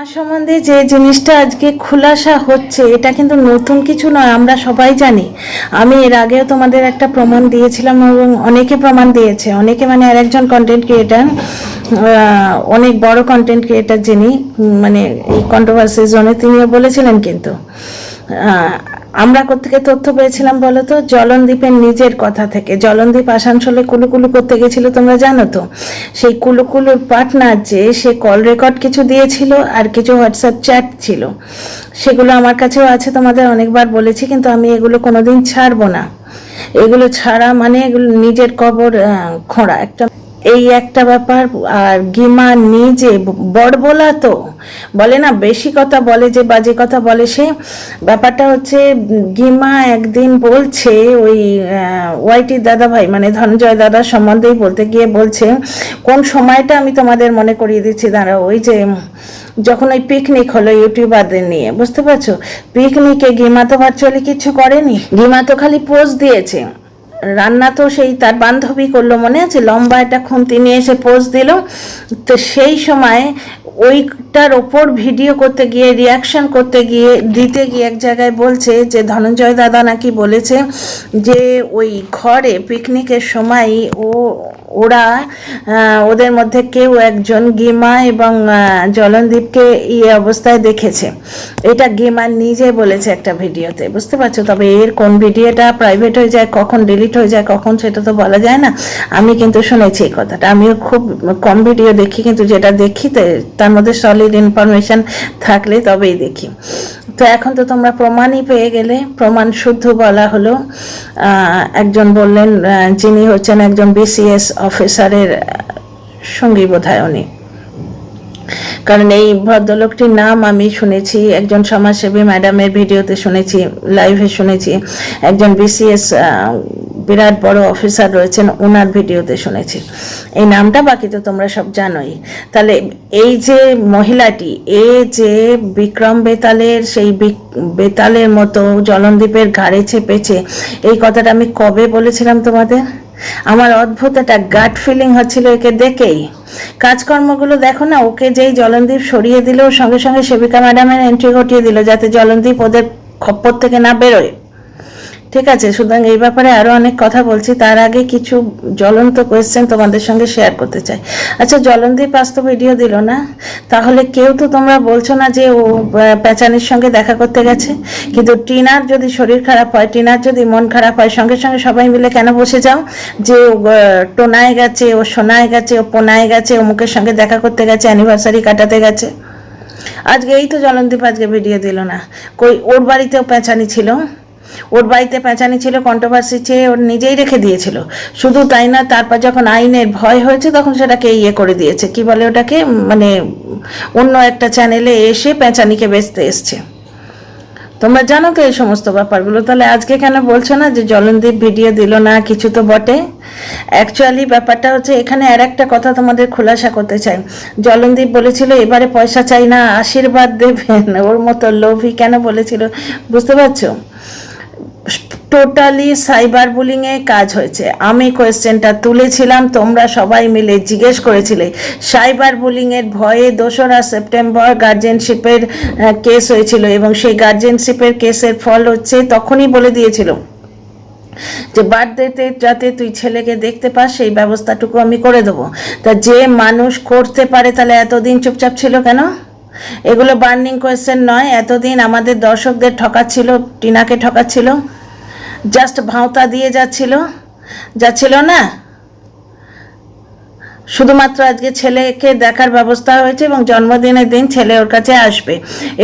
আমার সম্বন্ধে যে জিনিসটা আজকে খুলাসা হচ্ছে এটা কিন্তু নতুন কিছু নয়, আমরা সবাই জানি। আমি এর আগেও তোমাদের একটা প্রমাণ দিয়েছিলাম এবং অনেকে প্রমাণ দিয়েছে, অনেকে মানে আর একজন কন্টেন্ট ক্রিয়েটার, অনেক বড় কন্টেন্ট ক্রিয়েটার যিনি মানে এই কন্ট্রোভার্সি জোনে, তিনিও বলেছিলেন। কিন্তু আমরা কোত্থেকে তথ্য পেয়েছিলাম বলো তো? জলনদীপের নিজের কথা থেকে। জলনদীপ আসানসোলে কুলুকুলু করতে গেছিল, তোমরা জানো তো। সেই কুলুকুলুর পার্টনার যে, সে কল রেকর্ড কিছু দিয়েছিল আর কিছু হোয়াটসঅ্যাপ চ্যাট ছিল, সেগুলো আমার কাছেও আছে, তোমাদের অনেকবার বলেছি। কিন্তু আমি এগুলো কোনোদিন ছাড়বো না। এগুলো ছাড়া মানে এগুলো নিজের কবর খোঁড়া একটা, এই একটা ব্যাপার। আর গিমা নিজে বড়বলা তো বলে না, বেশি কথা বলে, যে বাজে কথা বলে সে। ব্যাপারটা হচ্ছে গিমা একদিন বলছে ওই ওয়াইটির দাদা ভাই মানে ধনঞ্জয় দাদার সম্বন্ধেই বলতে গিয়ে বলছে, কোন সময়টা আমি তোমাদের মনে করিয়ে দিচ্ছি দাঁড়াও, ওই যে যখন ওই পিকনিক হলো ইউটিউবারদের নিয়ে, বুঝতে পারছো? পিকনিকে গিমা তো ভার্চুয়ালি কিছু করেনি, গিমা তো খালি পোজ দিয়েছে। রান্না তো সেই তার বান্ধবী করলো, মনে আছে? লম্বা একটা খুন্তি নিয়ে এসে পোজ দিল। তো সেই সময় ওইটার ওপর ভিডিও করতে গিয়ে, রিয়াকশন করতে গিয়ে, দিতে গিয়ে এক জায়গায় বলছে যে ধনঞ্জয় দাদা নাকি বলেছে যে ওই ঘরে পিকনিকের সময় ওরা ওদের মধ্যে কেউ একজন গিমা এবং জলনদীপকে এই অবস্থায় দেখেছে। এটা গিমা নিজে বলেছে একটা ভিডিওতে, বুঝতে পারছো? তবে এর কোন ভিডিওটা প্রাইভেট হয়ে যায়, কখন ডিলিট হয়ে যায়, কখন, সেটা তো বলা যায় না। আমি কিন্তু শুনেছি এই কথাটা। আমিও খুব কম ভিডিও দেখি, কিন্তু যেটা দেখি তার মধ্যে সলিড ইনফরমেশন থাকলে তবেই দেখি। তো এখন তো তোমরা প্রমাণই পেয়ে গেলে, প্রমাণ শুদ্ধ বলা হলো। একজন বললেন যিনি হচ্ছেন একজন বিসিএস অফিসারের সঙ্গী বোধহয় উনি, কারণ এই ভদ্রলোকটির নাম আমি শুনেছি, একজন সমাজসেবী ম্যাডামের ভিডিওতে শুনেছি, লাইভে শুনেছি, একজন বিসিএস বিরাট বড় অফিসার রয়েছেন, ওনার ভিডিওতে শুনেছি এই নামটা। বাকি তো তোমরা সব জানোই। তাহলে এই যে মহিলাটি, এ যে বিক্রম বেতালের সেই বেতালের মতো জলনদীপের ঘাড়ে চেপেছে, এই কথাটা আমি কবে বলেছিলাম তোমাদের? আমার অদ্ভুত একটা গাট ফিলিং হচ্ছিল একে দেখেই। কাজকর্মগুলো দেখো না, ওকে যেই জলনদীপ সরিয়ে দিল, সঙ্গে সঙ্গে সেবিকা ম্যাডামের এন্ট্রি ঘটিয়ে দিল যাতে জলনদীপ ওদের খপ্পর থেকে না বেরোয়। ঠিক আছে, সুতরাং এই ব্যাপারে আরও অনেক কথা বলছি, তার আগে কিছু জ্বলন্ত কোয়েশ্চেন তোমাদের সঙ্গে শেয়ার করতে চাই। আচ্ছা, জলনদীপ আজ তো ভিডিও দিল না, তাহলে কেউ তো তোমরা বলছো না যে ও প্যাচানির সঙ্গে দেখা করতে গেছে। কিন্তু টিনার যদি শরীর খারাপ হয়, টিনার যদি মন খারাপ হয়, সঙ্গে সঙ্গে সবাই মিলে কেন বসে যাও যে ও টোনায় গেছে, ও সোনায় গেছে, ও পোনায় গেছে, ও মুখের সঙ্গে দেখা করতে গেছে, অ্যানিভার্সারি কাটাতে গেছে? আজকে এই তো জলনদীপ আজকে ভিডিও দিল না, কই ওর বাড়িতেও প্যাঁচানি ছিল, ওর বাড়িতে পেঁচানি ছিল, কন্ট্রোভার্সি চেয়ে ওর নিজেই রেখে দিয়েছিল। শুধু তাই না, তারপর যখন আইনের ভয় হয়েছে তখন সেটাকে ইয়ে করে দিয়েছে, কি বলে ওটাকে, মানে অন্য একটা চ্যানেলে এসে পেঁচানিকে বেচতে এসছে। তোমরা জানো তো এই সমস্ত ব্যাপারগুলো। তাহলে আজকে কেন বলছো না যে জলনদীপ ভিডিও দিল না? কিছু তো বটে। অ্যাকচুয়ালি ব্যাপারটা হচ্ছে, এখানে আর একটা কথা তোমাদের খোলাসা করতে চাই। জলনদীপ বলেছিল এবারে পয়সা চাই না, আশীর্বাদ দেবেন। ওর মতো লোভী কেন বলেছিল বুঝতে পারছো? টোটালি সাইবার বুলিংয়ে কাজ হয়েছে। আমি কোয়েশ্চেনটা তুলেছিলাম, তোমরা সবাই মিলে জিজ্ঞেস করেছিলে। সাইবার বুলিংয়ের ভয়ে 2রা সেপ্টেম্বর গার্জেনশিপের কেস হয়েছিল, এবং সেই গার্জেনশিপের কেসের ফল হচ্ছে, তখনই বলে দিয়েছিল যে বার্থডেতে যাতে তুই ছেলেকে দেখতে পাস সেই ব্যবস্থাটুকু আমি করে দেবো। তা যে মানুষ করতে পারে, তাহলে এতদিন চুপচাপ ছিল কেন? এগুলো বার্নিং কোয়েশ্চেন নয়। এতদিন আমাদের দর্শকদের ঠকাচ্ছিল, টিনাকে ঠকাচ্ছিল, জাস্ট ভাঁওতা দিয়ে যাচ্ছিল না। শুধুমাত্র আজকে ছেলেকে দেখার ব্যবস্থা হয়েছে এবং জন্মদিনের দিন ছেলে ওর কাছে আসবে,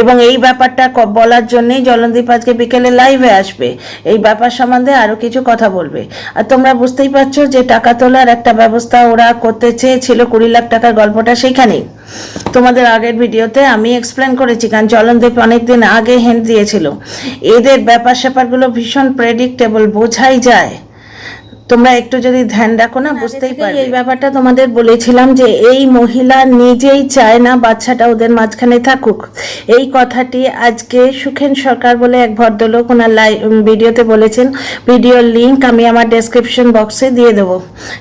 এবং এই ব্যাপারটা বলার জন্যই জলনদীপ আজকে বিকেলে লাইভে আসবে, এই ব্যাপার সম্বন্ধে আরও কিছু কথা বলবে। আর তোমরা বুঝতেই পারছো যে টাকা তোলার একটা ব্যবস্থা ওরা করতে চেয়েছিল, 20 লাখ টাকার গল্পটা সেইখানেই তোমাদের আগের ভিডিওতে আমি এক্সপ্লেন করেছি। কারণ জলনদীপ অনেকদিন আগে হিন্ট দিয়েছিল, এদের ব্যাপার স্যাপারগুলো ভীষণ প্রেডিক্টেবল, বোঝাই যায়। তোমরা একটু যদি ধ্যান রাখো না বুঝতেই পারবে। এই ব্যাপারটা তোমাদের বলেছিলাম যে এই মহিলা নিজেই চায় না বাচ্চাটা ওদের মাঝখানে থাকুক। এই কথাটি আজকে সুখেন সরকার বলে এক ভদ্রলোক ওনার ভিডিওতে বলেছেন। ভিডিওর লিঙ্ক আমি আমার ডেসক্রিপশন বক্সে দিয়ে দেবো,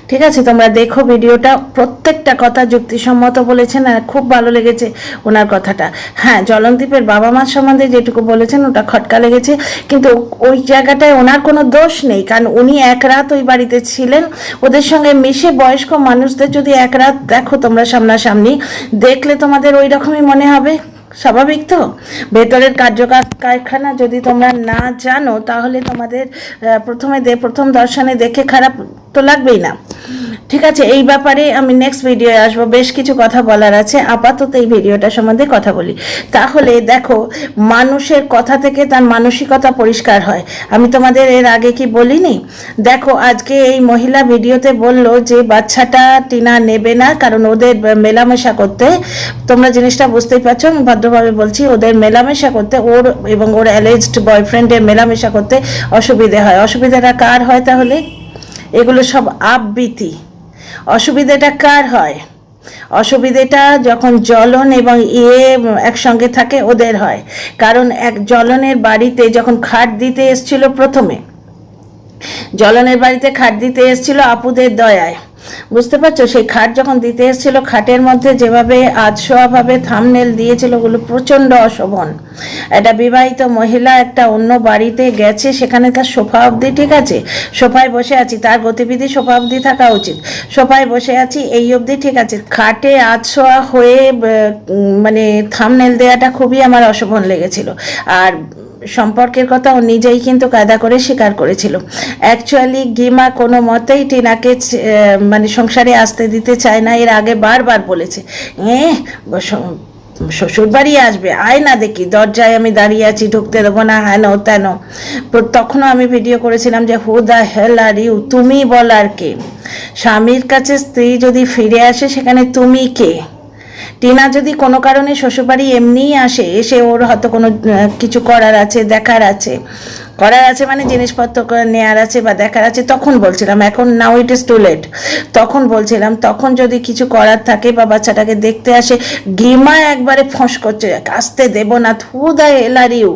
ঠিক আছে? তোমরা দেখো ভিডিওটা, প্রত্যেকটা কথা যুক্তিসম্মত বলেছেন আর খুব ভালো লেগেছে ওনার কথাটা। হ্যাঁ, জলনদীপের বাবা মার সম্বন্ধে যেটুকু বলেছেন ওটা খটকা লেগেছে, কিন্তু ওই জায়গাটায় ওনার কোনো দোষ নেই, কারণ উনি এক রাত ওই বাড়িতে ছিলেন, ওদের সঙ্গে মিশে বয়স্ক মানুষদের যদি এক রাত দেখো তোমরা সামনাসামনি, দেখলে তোমাদের ওই রকমই মনে হবে। স্বাভাবিক তো? ভেতরের কারখানা যদি তোমরা না জানো তাহলে তোমাদের প্রথম দর্শনে দেখে খারাপ তো লাগবেই না, ঠিক আছে? এই ব্যাপারে আমি নেক্সট ভিডিওয়ে আসবো, বেশ কিছু কথা বলার আছে। আপাতত এই ভিডিওটা সম্বন্ধে কথা বলি। তাহলে দেখো, মানুষের কথা থেকে তার মানসিকতা পরিষ্কার হয়। আমি তোমাদের এর আগে কি বলিনি? দেখো, আজকে এই মহিলা ভিডিওতে বলল যে বাচ্চাটা টিনা নেবে না, কারণ ওদের মেলামেশা করতে, তোমরা জিনিসটা বুঝতেই পারছো, আমি ভদ্রভাবে বলছি, ওদের মেলামেশা করতে, ওর এবং ওর অ্যালেজড বয়ফ্রেন্ডের মেলামেশা করতে অসুবিধে হয়। অসুবিধাটা কার হয় তাহলে? এগুলো সব আবৃত্তি। অসুবিধাটা কার হয়? অসুবিধাটা যখন জ্বলন এবং একসঙ্গে থাকে ওদের হয়। কারণ জ্বলনের বাড়িতে যখন খাট দিতে এসছিল, প্রথমে জ্বলনের বাড়িতে খাট দিতে এসছিল আপুদের দয়ায়, বুঝতে পারছো? সেই খাট যখন দিতে এসেছিল, খাটের মধ্যে যেভাবে আজশোয়াভাবে থাম্বনেল দিয়েছিল ওগুলো প্রচণ্ড অশোভন। একটা বিবাহিত মহিলা একটা অন্য বাড়িতে গেছে, সেখানে তার সোফা অবধি, ঠিক আছে, সোফায় বসে আছি, তার গতিবিধি সোফা অবধি থাকা উচিত, সোফায় বসে আছি এই অবধি, ঠিক আছে, খাটে আজশোয়া হয়ে মানে থাম্বনেল দেওয়াটা খুবই আমার অশোভন লেগেছিল। আর সম্পর্কের কথা ও নিজেই কিন্তু কায়দা করে স্বীকার করেছিল। অ্যাকচুয়ালি গিমা কোনো মতেই টিনাকে মানে সংসারে আসতে দিতে চায় না, এর আগে বারবার বলেছে, শ্বশুর বাড়ি আসবে, আয় না দেখি, দরজায় আমি দাঁড়িয়ে আছি, ঢুকতে দেবো না, হেন তেন। তখনও আমি ভিডিও করেছিলাম যে who the hell are you, তুমি বলার কে? স্বামীর কাছে স্ত্রী যদি ফিরে আসে সেখানে তুমি কে? টিনা যদি কোনো কারণে শ্বশুরবাড়ি এমনিই আসে, এসে ওর হয়তো কোনো কিছু করার আছে, দেখার আছে, মানে জিনিসপত্র নেওয়ার আছে বা দেখার আছে, তখন বলছিলাম, এখন নাও ইট ইজ টু লেট, তখন বলছিলাম, তখন যদি কিছু করার থাকে বা বাচ্চাটাকে দেখতে আসে, গিমা একবারে ফোঁস করছে, আসতে দেব না, who the hell are you,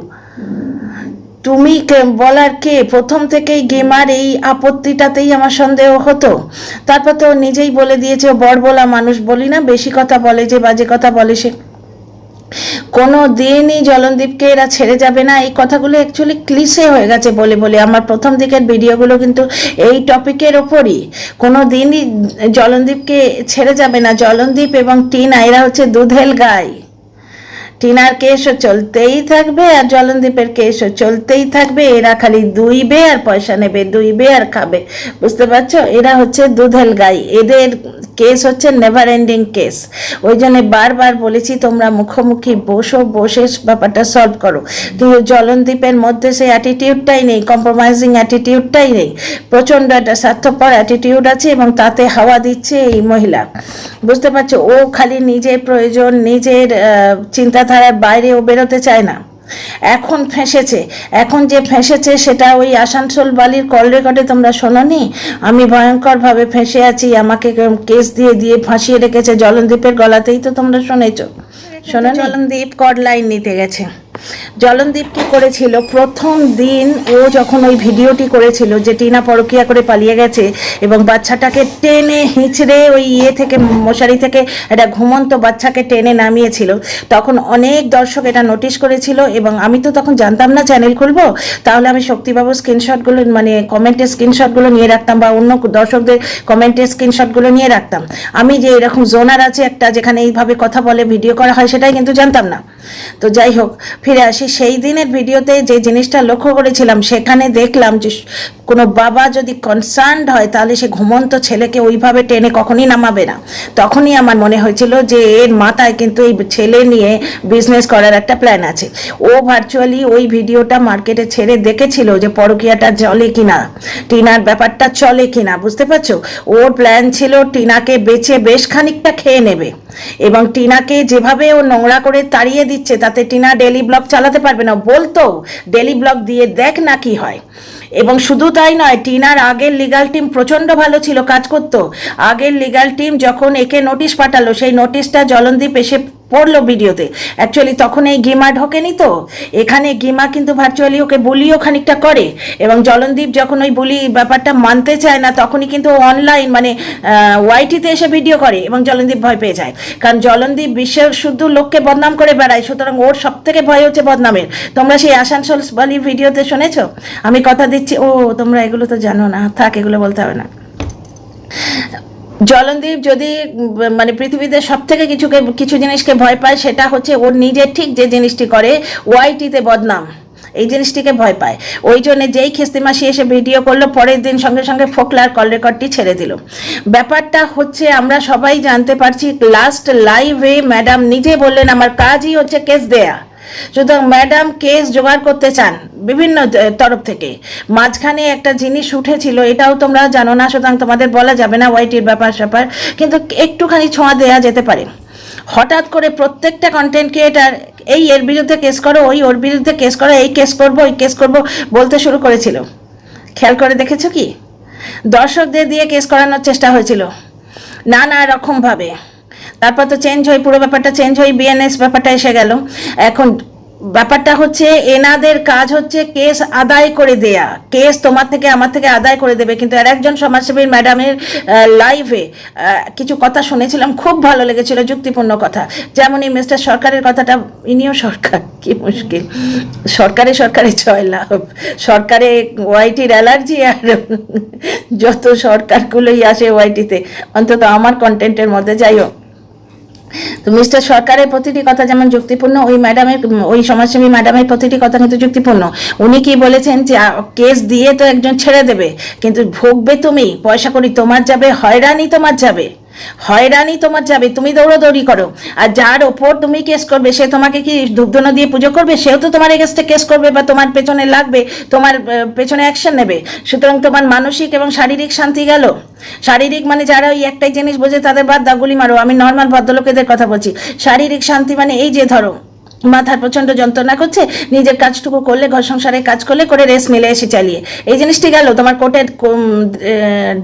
তুমি বলার কে? প্রথম থেকেই গেমার এই আপত্তিটাতেই আমার সন্দেহ হতো। তারপর তো নিজেই বলে দিয়েছে, বড় বলা মানুষ, বলি না বেশি কথা বলে, যে বাজে কথা বলে সে কোনো দিনই জলনদীপকে এরা ছেড়ে যাবে না। এই কথাগুলো অ্যাকচুয়ালি ক্লিশে হয়ে গেছে বলে বলে আমার প্রথম দিকের ভিডিওগুলো কিন্তু এই টপিকের ওপরই। কোনো দিনই জলনদীপকে ছেড়ে যাবে না। জলনদীপ এবং টিনা এরা হচ্ছে দুধেল গাই। টিনার কেসও চলতেই থাকবে আর জলনদীপের কেসও চলতেই থাকবে। এরা খালি দুইবে আর পয়সা নেবে, দুইবে আর খাবে, বুঝতে পারছো? এরা হচ্ছে দুধেল গাই, এদের কেস হচ্ছে নেভার এন্ডিং কেস। ওই জন্য বারবার বলেছি তোমরা মুখোমুখি বসে ব্যাপারটা সলভ করো। কিন্তু জলনদীপের মধ্যে সেই অ্যাটিটিউডটাই নেই, কম্প্রোমাইজিং অ্যাটিটিউডটাই নেই। প্রচণ্ড একটা স্বার্থপর অ্যাটিটিউড আছে এবং তাতে হাওয়া দিচ্ছে এই মহিলা, বুঝতে পারছো? ও খালি নিজের প্রয়োজন, নিজের চিন্তাধারার বাইরে ও বেরোতে চায় না। এখন যে ফেঁসেছে সেটা ওই আসানসোল বালির কল রেকর্ডে তোমরা শোনোনি? আমি ভয়ঙ্করভাবে ফেঁসে আছি, আমাকে কেস দিয়ে ফাঁসিয়ে রেখেছে, জলনদীপের গলাতেই তো তোমরা শুনেছো। শোনো, জলনদীপ কড লাইন নিতে গেছে। জলনদীপ কি করেছিল? প্রথম দিন ও যখন ওই ভিডিওটি করেছিল যে টিনা পরকিয়া করে পালিয়ে গেছে এবং বাচ্চাটাকে টেনে হিঁচড়ে ওই থেকে মশারি থেকে একটা ঘুমন্ত বাচ্চাকে টেনে নামিয়েছিল, তখন অনেক দর্শক এটা নোটিশ করেছিল এবং আমি তো তখন জানতাম না চ্যানেল খুলবো, তাহলে আমি শক্তিবাবুর স্ক্রিনশটগুলো মানে কমেন্টের স্ক্রিনশটগুলো নিয়ে রাখতাম বা অন্য দর্শকদের কমেন্টের স্ক্রিনশটগুলো নিয়ে রাখতাম। আমি যে এরকম জোনার আছে একটা যেখানে এইভাবে কথা বলে ভিডিও করা হয় সেটাই কিন্তু জানতাম না। তো যাই হোক, ফিরে আসি। সেই দিনের ভিডিওতে যে জিনিসটা লক্ষ্য করেছিলাম, সেখানে দেখলাম যে কোনো বাবা যদি কনসার্নড হয় তাহলে সে ঘুমন্ত ছেলেকে ওইভাবে টেনে কখনই নামাবে না। তখনই আমার মনে হয়েছিল যে এর মাথায় কিন্তু এই ছেলে নিয়ে বিজনেস করার একটা প্ল্যান আছে। ও ভার্চুয়ালি ওই ভিডিওটা মার্কেটে ছেড়ে দেখেছিল যে পরকীয়াটা চলে কিনা, টিনার ব্যাপারটা চলে কিনা, বুঝতে পারছো? ওর প্ল্যান ছিল টিনাকে বেচে বেশ খানিকটা খেয়ে নেবে এবং টিনাকে যেভাবে ও নোংরা করে তাড়িয়ে দিচ্ছে তাতে টিনা ডেলি ব্লগ চালাতে পারবে না। বলতো ডেলি ব্লগ দিয়ে দেখ না কি হয়। এবং শুধু তাই নয়, টিনার আগের লিগাল টিম প্রচণ্ড ভালো ছিল, কাজ করতো। আগের লিগাল টিম যখন একে নোটিশ পাঠালো, সেই নোটিশটা জলনদীপ এসে পড়লো ভিডিওতে। অ্যাকচুয়ালি তখন এই গিমা ঢোকেনি, তো এখানে গিমা কিন্তু ভার্চুয়ালি ওকে বুলিও খানিকটা করে, এবং জলনদীপ যখন ওই বুলি ব্যাপারটা মানতে চায় না, তখনই কিন্তু অনলাইন মানে ওয়াইটিতে এসে ভিডিও করে, এবং জলনদীপ ভয় পেয়ে যায়। কারণ জলনদীপ বিশ্বের শুদ্ধ লোককে বদনাম করে বেড়ায়, সুতরাং ওর সব থেকে ভয় হচ্ছে বদনামের। তোমরা সেই আসানসোল বালির ভিডিওতে শুনেছো? আমি কথা দিচ্ছি, ও তোমরা এগুলো তো জানো না, থাক, এগুলো বলতে হবে না। জলনদীপ যদি মানে পৃথিবীতে সব থেকে কিছু জিনিসকে ভয় পায়, সেটা হচ্ছে ওর নিজের ঠিক যে জিনিসটি করে, ওয়াইটিতে বদনাম, এই জিনিসটিকে ভয় পায়। ওই জন্য যেই খিস্তি মাসি এসে ভিডিও করলো, পরের দিন সঙ্গে সঙ্গে ফোকলার কল রেকর্ডটি ছেড়ে দিল। ব্যাপারটা হচ্ছে আমরা সবাই জানতে পারছি, লাস্ট লাইভে ম্যাডাম নিজে বললেন আমার কাজই হচ্ছে কেস দেয়া। সুতরাং ম্যাডাম কেস জোগাড় করতে চান বিভিন্ন তরফ থেকে। মাঝখানে একটা জিনিস উঠেছিল, এটাও তোমরা জানো না, সুতরাং তোমাদের বলা যাবে না ওয়াইটির ব্যাপার স্যাপার, কিন্তু একটুখানি ছোঁয়া দেওয়া যেতে পারে। হঠাৎ করে প্রত্যেকটা কন্টেন্ট ক্রিয়েটার এই এর বিরুদ্ধে কেস করো, ওই ওর বিরুদ্ধে কেস করো, এই কেস করবো, ওই কেস করবো বলতে শুরু করেছিল। খেয়াল করে দেখেছো কি? দর্শকদের দিয়ে কেস করানোর চেষ্টা হয়েছিল নানা রকমভাবে। তারপর তো চেঞ্জ হয়ে, পুরো ব্যাপারটা চেঞ্জ হয়ে বিএনএস ব্যাপারটা এসে গেল। এখন ব্যাপারটা হচ্ছে এনাদের কাজ হচ্ছে কেস আদায় করে দেয়া, কেস তোমার থেকে আমার থেকে আদায় করে দেবে। কিন্তু আর একজন সমাজসেবী ম্যাডামের লাইভে কিছু কথা শুনেছিলাম, খুব ভালো লেগেছিল, যুক্তিপূর্ণ কথা। যেমন এই মিস্টার সরকারের কথাটা, ইনিও সরকার, কি মুশকিল, সরকারে ছয় লাভ, সরকারে ওয়াইটির অ্যালার্জি, আর যত সরকারগুলোই আসে ওয়াইটিতে, অন্তত আমার কন্টেন্টের মধ্যে। যাই হোক, তো মিস্টার সরকারের প্রতিটি কথা যেমন যুক্তিপূর্ণ, ওই ম্যাডামের, ওই সমাজসেবী ম্যাডামের প্রতিটি কথা কিন্তু যুক্তিপূর্ণ। উনি কি বলেছেন যে কেস দিয়ে তো একজন ছেড়ে দেবে, কিন্তু ভোগবে তুমি, পয়সা করি তোমার যাবে, হয়রানি তোমার যাবে, হয়রানি তোমার যাবে, তুমি দৌড়াদৌড়ি করো। আর যার ওপর তুমি কেস করবে, সে তোমাকে কি ধূপধুনো দিয়ে পুজো করবে? সেও তো তোমার এগেস্টে কেস করবে, বা তোমার পেছনে লাগবে, তোমার পেছনে অ্যাকশন নেবে। সুতরাং তোমার মানসিক এবং শারীরিক শান্তি গেল। শারীরিক মানে যারা ওই একটাই জিনিস বোঝে তাদের বাদ দাও, গুলি মারো। আমি নর্মাল ভদ্রলোকেদের কথা বলছি। শারীরিক শান্তি মানে এই যে ধরো মাথার প্রচন্ড যন্ত্রণা করছে, নিজের কাজটুকু করলে, ঘর সংসারে কাজ করলে, করে রেস্ট নিলে, এসে চালিয়ে, এই জিনিসটি গেল। তোমার কোর্টের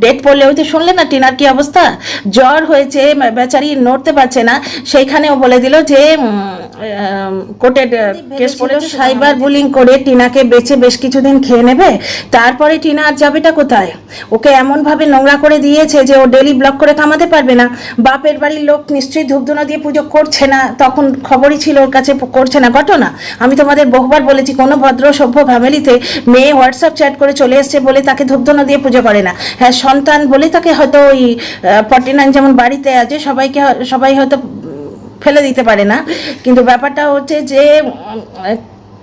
ডেট পড়লে, ওই তো শুনলে না টিনার কি অবস্থা, জ্বর হয়েছে, বেচারি নড়তে পারছে না, সেইখানেও বলে দিল যে কোর্টের কেস পড়ে সাইবার বুলিং করে টিনাকে বেঁচে বেশ কিছুদিন খেয়ে নেবে। তারপরে টিনা আর যাবেটা কোথায়? ওকে এমনভাবে নোংরা করে দিয়েছে যে ও ডেলি ব্লক করে কামাতে পারবে না। বাপের বাড়ির লোক নিশ্চয়ই ধূপধুনো দিয়ে পুজো করছে না, তখন খবরই ছিল ওর কাছে করছে না। ঘটনা আমি তোমাদের বহুবার বলেছি, কোনো ভদ্র সভ্য ফ্যামিলিতে মেয়ে হোয়াটসঅ্যাপ চ্যাট করে চলে এসছে বলে তাকে ধূপধুনো দিয়ে পুজো করে না। হ্যাঁ, সন্তান বলে তাকে হয়তো ওই 49 যেমন বাড়িতে আছে, সবাই হয়তো ফেলে দিতে পারে না। কিন্তু ব্যাপারটা হচ্ছে যে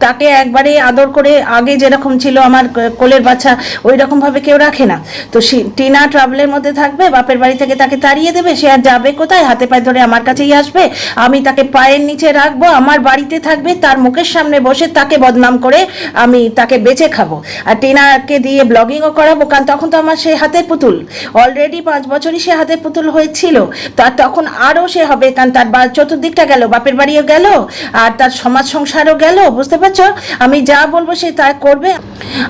তাকে একবারে আদর করে, আগে যেরকম ছিল আমার কোলের বাচ্চা, ওই রকমভাবে কেউ রাখে না। তো টিনা ট্রাভেলের মধ্যে থাকবে, বাপের বাড়ি থেকে তাকে তাড়িয়ে দেবে, সে আর যাবে কোথায়? হাতে পায়ে ধরে আমার কাছেই আসবে, আমি তাকে পায়ের নিচে রাখবো, আমার বাড়িতে থাকবে, তার মুখের সামনে বসে তাকে বদনাম করে আমি তাকে বেঁচে খাবো। আর টিনাকে দিয়ে ব্লগিংও করাবো, কারণ তখন তো আমার সে হাতের পুতুল, অলরেডি 5 বছরই সে হাতের পুতুল হয়েছিল, তার তখন আরও সে হবে, কারণ তার চতুর্দিকটা গেল, বাপের বাড়িও গেল, আর তার সমাজ সংসারও গেল। বুঝতে পারছো? আমি যা বলবো সে তা করবে,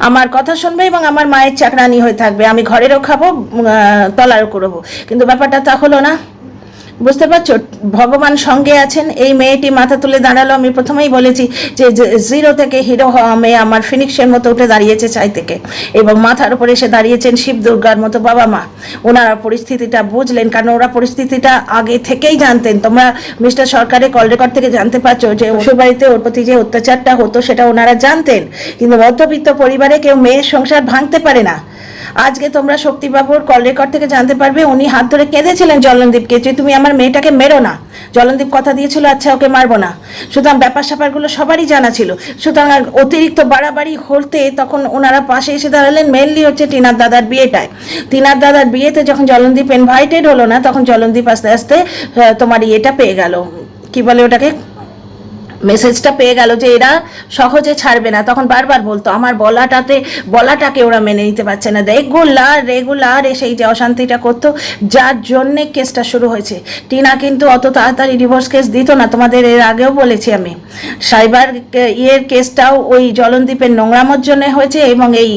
আমার কথা শুনবে, এবং আমার মায়ের চাকরানি হয়ে থাকবে। আমি ঘরেরও খাবো, তলারও করবো। কিন্তু ব্যাপারটা তা হলো না। বুঝতে পারছো? ভগবান সঙ্গে আছেন। এই মেয়েটি মাথা তুলে দাঁড়ালো। আমি প্রথমেই বলেছি যে জিরো থেকে হিরো হওয়া মেয়ে আমার ফিনিক্সের মতো উঠে দাঁড়িয়েছে ছাই থেকে, এবং মাথার উপরে এসে দাঁড়িয়েছেন শিব দুর্গার মতো বাবা মা। ওনারা পরিস্থিতিটা বুঝলেন, কারণ ওরা পরিস্থিতিটা আগে থেকেই জানতেন। তোমরা মিস্টার সরকারের কল রেকর্ড থেকে জানতে পারছো যে ওর বাড়িতে ওর প্রতি যে অত্যাচারটা হতো সেটা ওনারা জানতেন। কিন্তু মধ্যবিত্ত পরিবারে কেউ মেয়ের সংসার ভাঙতে পারে না। আজকে তোমরা শক্তিবাবুর কল রেকর্ড থেকে জানতে পারবে, উনি হাত ধরে কেঁদেছিলেন জলনদীপকে যে তুমি আমার মেয়েটাকে মেরো না। জলনদীপ কথা দিয়েছিল, আচ্ছা ওকে মারবো না। সুতরাং ব্যাপার স্যাপারগুলো সবারই জানা ছিল। সুতরাং অতিরিক্ত বাড়াবাড়ি হতে তখন ওনারা পাশে এসে দাঁড়ালেন। মেনলি হচ্ছে টিনার দাদার বিয়েটায়। টিনার দাদার বিয়েতে যখন জলনদীপ ইনভাইটেড হলো না, তখন জলনদীপ আস্তে আস্তে তোমার ইয়েটা পেয়ে গেল, কি বলে ওটাকে, মেসেজটা পেয়ে গেল যে এরা সহজে ছাড়বে না। তখন বারবার বলতো আমার বলাটাকে ওরা মেনে নিতে পারছে না, রেগুলার এসে এই যে অশান্তিটা করতো, যার জন্যে কেসটা শুরু হয়েছে। টিনা কিন্তু অত তাড়াতাড়ি ডিভোর্স কেস দিত না, তোমাদের এর আগেও বলেছি আমি। সাইবার কেসটাও ওই জলনদীপের নোংরামোর জন্য হয়েছে, এবং এই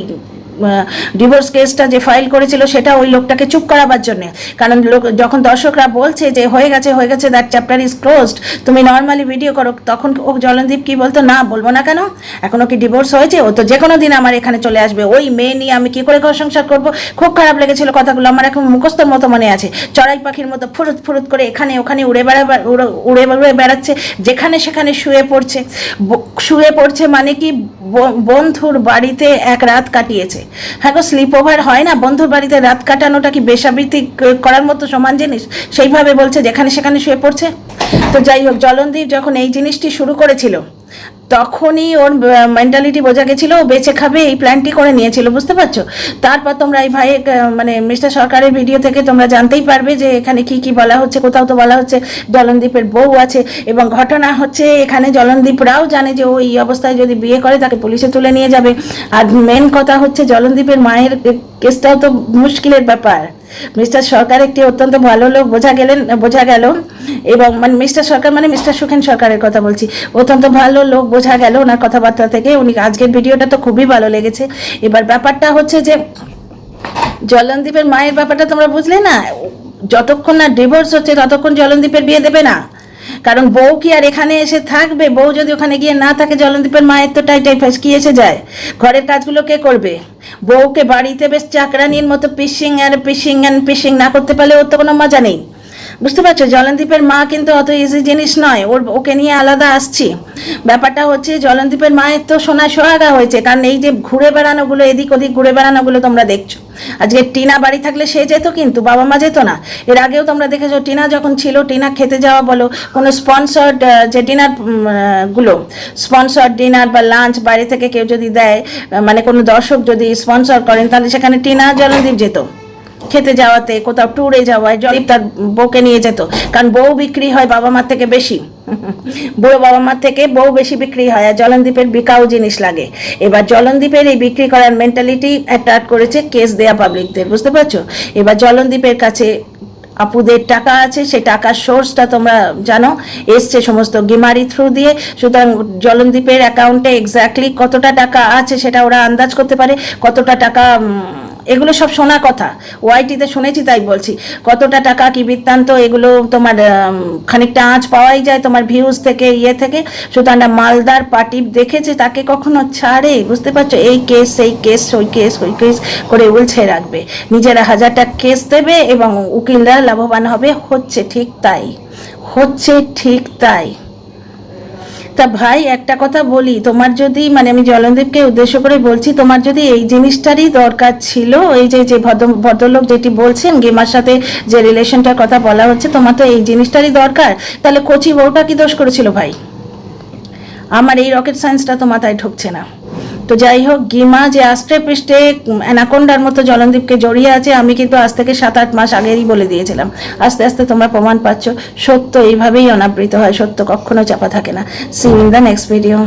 ডিভোর্স কেসটা যে ফাইল করেছিল সেটা ওই লোকটাকে চুপ করাবার জন্য। কারণ যখন দর্শকরা বলছে যে হয়ে গেছে দ্যাট চ্যাপ্টার ইজ ক্লোজড, তুমি নর্মালি ভিডিও করো, তখন ও জলনদীপ কি বলতো, না বলবো না কেন, এখনো কি ডিভোর্স হয়েছে, ও তো যে কোনো দিন আমার এখানে চলে আসবে, ওই মেয়ে নিয়ে আমি কি করে ঘর সংসার করবো। খুব খারাপ লেগেছিল কথাগুলো, আমার এখন মুখস্থর মতো মনে আছে। চড়াই পাখির মতো ফুরুত ফুরুত করে এখানে ওখানে উড়ে বেড়াচ্ছে, যেখানে সেখানে শুয়ে পড়ছে মানে কি বন্ধুর বাড়িতে এক রাত কাটিয়েছে। হ্যাঁ গো, স্লিপ ওভার হয় না, বন্ধুর বাড়িতে রাত কাটানোটা কি বেশ্যাবৃত্তি করার মতো সমান জিনিস? সেইভাবে বলছে যেখানে সেখানে শুয়ে পড়ছে। তো যাই হোক, জলনদীপ যখন এই জিনিসটি শুরু করেছিল তখনই ওর মেন্টালিটি বোঝা গেছিল, ও বেঁচে খাবে এই প্ল্যানটি করে নিয়েছিল, বুঝতে পারছো। তারপর তোমরা এই ভাইয়ের মানে মিস্টার সরকারের ভিডিও থেকে তোমরা জানতেই পারবে যে এখানে কি কি বলা হচ্ছে। কোথাও তো বলা হচ্ছে জলনদীপের বউ আছে, এবং ঘটনা হচ্ছে এখানে জলনদীপরাও জানে যে ও এই অবস্থায় যদি বিয়ে করে তাকে পুলিশে তুলে নিয়ে যাবে। আর মেন কথা হচ্ছে জলনদীপের মায়ের কেসটাও তো মুশকিলের ব্যাপার। মিস্টার সরকার একটি অত্যন্ত ভালো লোক বোঝা গেল, এবং মানে মিস্টার সরকার মানে মিস্টার সুখেন সরকারের কথা বলছি, অত্যন্ত ভালো লোক বোঝা গেল ওনার কথাবার্তা থেকে। উনি আজকের ভিডিওটা তো খুবই ভালো লেগেছে। এবার ব্যাপারটা হচ্ছে যে জলনদীপের মায়ের ব্যাপারটা তোমরা বুঝলে না, যতক্ষণ না ডিভোর্স হচ্ছে ততক্ষণ জলনদীপের বিয়ে দেবে না। কারণ বউ কি আর এখানে এসে থাকবে? বউ যদি ওখানে গিয়ে না থাকে, জলনদীপের মায়ের তো টাই কি এসে যায়, ঘরের কাজগুলো কে করবে? বউকে বাড়িতে বেশ চাকরানির মতো পিসিং না করতে পারলে ওর তো কোনো মজা নেই, বুঝতে পারছো। জলনদীপের মা কিন্তু অত ইজি জিনিস নয়, ওকে নিয়ে আলাদা আসছি। ব্যাপারটা হচ্ছে জলনদীপের মায়ের তো সোনা সোহাগা হয়েছে, কারণ এই যে ঘুরে বেড়ানোগুলো, এদিক ওদিক ঘুরে বেড়ানোগুলো তোমরা দেখছো। আজকে টিনা বাড়ি থাকলে সে যেত, কিন্তু বাবা মা যেত না। এর আগেও তোমরা দেখেছো টিনা যখন ছিল, টিনা খেতে যাওয়া বলো, কোনো স্পন্সর্ড যে ডিনার গুলো, স্পন্সর্ড ডিনার বা লাঞ্চ বাইরে থেকে কেউ যদি দেয়, মানে কোনো দর্শক যদি স্পন্সর করেন, তাহলে সেখানে টিনা জলনদীপ যেত। খেতে যাওয়াতে, কোথাও ট্যুরে যাওয়ায় জলদীপ তার বউকে নিয়ে যেত, কারণ বউ বিক্রি হয় বাবা মার থেকে বেশি, বুড়ো বাবা মার থেকে বউ বেশি বিক্রি হয়, আর জলনদীপের বিকাও জিনিস লাগে। এবার জলনদীপের এই বিক্রি করার মেন্টালিটি অ্যাট্রাক্ট করেছে কেস দেয়া পাবলিকদের, বুঝতে পারছো। এবার জলনদীপের কাছে আপুদের টাকা আছে, সেই টাকার সোর্সটা তোমরা জানো, এসছে সমস্ত গিমারি থ্রু দিয়ে। সুতরাং জলনদীপের অ্যাকাউন্টে এক্স্যাক্টলি কতটা টাকা আছে সেটা ওরা আন্দাজ করতে পারে, কতটা টাকা, এগুলো সব শোনা কথা, ওয়াইটিতে শুনেছি তাই বলছি। কতটা টাকা কি বৃত্তান্ত, এগুলো তোমার খানিকটা আঁচ পাওয়াই যায় তোমার ভিউজ থেকে, থেকে। সুতরাং মালদার পার্টি দেখেছে, তাকে কখনো ছাড়ে, বুঝতে পারছো। এই কেস সেই কেস, ওই কেস করে উলছে রাখবে, নিজেরা হাজারটা কেস দেবে এবং উকিলরা লাভবান হবে। হচ্ছে ঠিক তাই। তা ভাই, একটা কথা বলি, তোমার যদি মানে আমি জলনদীপকে উদ্দেশ্য করে বলছি, তোমার যদি এই জিনিসটারই দরকার ছিল, এই যে ভদ্রলোক যেটি বলছেন গেমার সাথে যে রিলেশনটার কথা বলা হচ্ছে, তোমার তো এই জিনিসটারই দরকার, তাহলে কচি বউটা কি দোষ করেছিল ভাই? আমার এই রকেট সায়েন্সটা তো মাথায় ঢুকছে না। তো যাই হোক, গিমা যে আস্তে পৃষ্ঠে অ্যানাকোন্ডার মতো জলনদীপকে জড়িয়ে আছে, আমি কিন্তু আজ থেকে 7-8 মাস আগেরই বলে দিয়েছিলাম। আস্তে আস্তে তোমরা প্রমাণ পাচ্ছ, সত্য এইভাবেই অনাবৃত হয়, সত্য কখনো চাপা থাকে না। See you in the next video.